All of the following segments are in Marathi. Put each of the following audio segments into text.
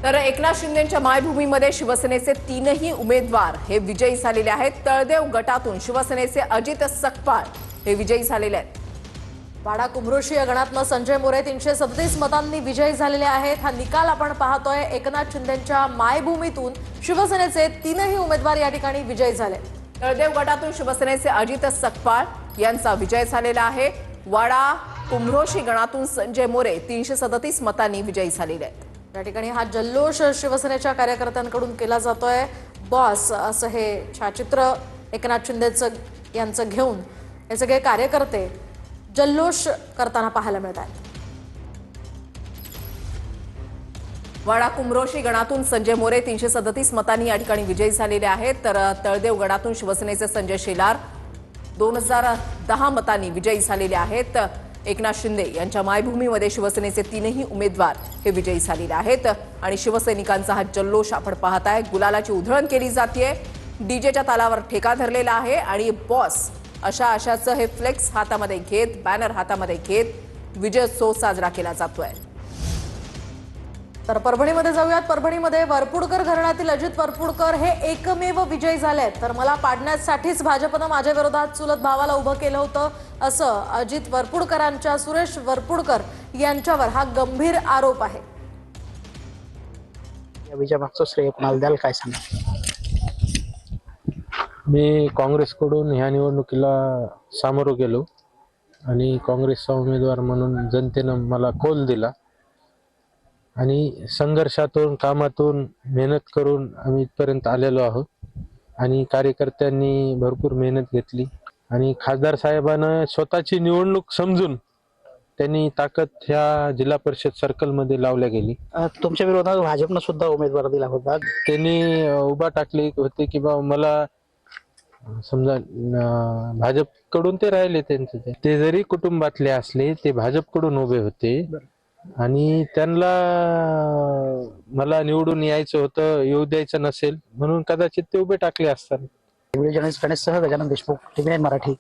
तर एकनाथ शिंदेंच्या मायभूमीमध्ये शिवसेनेचे तीनही उमेदवार हे विजयी झालेले आहेत। तळदेव गटातून शिवसेनेचे अजित सकपाळ हे विजयी झालेले आहेत। वाडा कुंभृषी या गणातनं संजय मोरे 337 मतांनी विजयी झालेले आहेत। हा निकाल आपण पाहतोय। एकनाथ शिंदेंच्या मायभूमीतून शिवसेनेचे तीनही उमेदवार या ठिकाणी विजयी झाले। तळदेव गटातून शिवसेनेचे अजित सकपाळ यांचा विजय झालेला आहे। वाडा कुंभृषी गणातून संजय मोरे 337 मतांनी विजयी झालेले आहेत। या ठिकाणी हा जल्लोष शिवसेनेच्या कार्यकर्त्यांकडून केला जातोय। बॉस असं हे छायाचित्र एकनाथ शिंदेचं यांचं घेऊन हे सगळे कार्यकर्ते जल्लोष करताना पाहायला मिळत आहेत। वाडा कुंभृषी गणातून संजय मोरे 337 मतांनी या ठिकाणी विजयी झालेले आहेत। तर तळदेव गणातून शिवसेनेचे संजय शेलार 2010 मतांनी विजयी झालेले आहेत। एकनाथ शिंदे यांच्या मायभूमीमध्ये शिवसेनेचे तीनही उमेदवार हे विजयी झालेले आहेत आणि शिवसैनिकांचा हा जल्लोष आपण पाहताय। गुलालाची उधळण केली जाते, डीजेच्या तालावर ठेका धरलेला आहे आणि बॉस अशाचं हे फ्लेक्स हातामध्ये घेत, बॅनर हातामध्ये घेत विजयोत्सव साजरा केला जातोय। तर परभणीमध्ये जाऊयात। परभणीमध्ये वरपुडकर घराण्यातील अजित वरपुडकर हे एकमेव विजयी झालेत। तर मला पाडण्यासाठीच भाजपनं माझ्या विरोधात चुलत भावाला उभं केलं होतं असं अजित वरपुडकरांच्या सुरेश वरपुडकर यांच्यावर हा गंभीर आरोप आहे। या विजयामागचं श्रेय कोणाला द्याल, काय सांगा? मी काँग्रेसकडून ह्या निवडणुकीला सामोरं गेलो आणि काँग्रेसचा उमेदवार म्हणून जनतेनं मला कौल दिला आणि संघर्षातून, कामातून, मेहनत करून आम्ही इथपर्यंत आलेलो आहोत आणि कार्यकर्त्यांनी भरपूर मेहनत घेतली आणि खासदार साहेबांना स्वतःची निवडणूक समजून त्यांनी ताकद ह्या जिल्हा परिषद सर्कलमध्ये लावल्या गेली। तुमच्या विरोधात भाजपनं सुद्धा उमेदवार दिला होता। त्यांनी उभा टाकली होते की बा मला समजा भाजपकडून ते राहिले, त्यांचे ते जरी कुटुंबातले असले ते भाजपकडून उभे होते आणि त्यांना मला निवडून यायचं होतं, येऊ द्यायचं नसेल म्हणून कदाचित ते उभे टाकले असतात। व्हिडिओ जर्नलिस्ट गणेश सह गजानन देशमुख, टीव्ही 9 मराठी,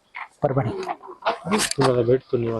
परभणी। तुम्हाला भेटतो निवांत।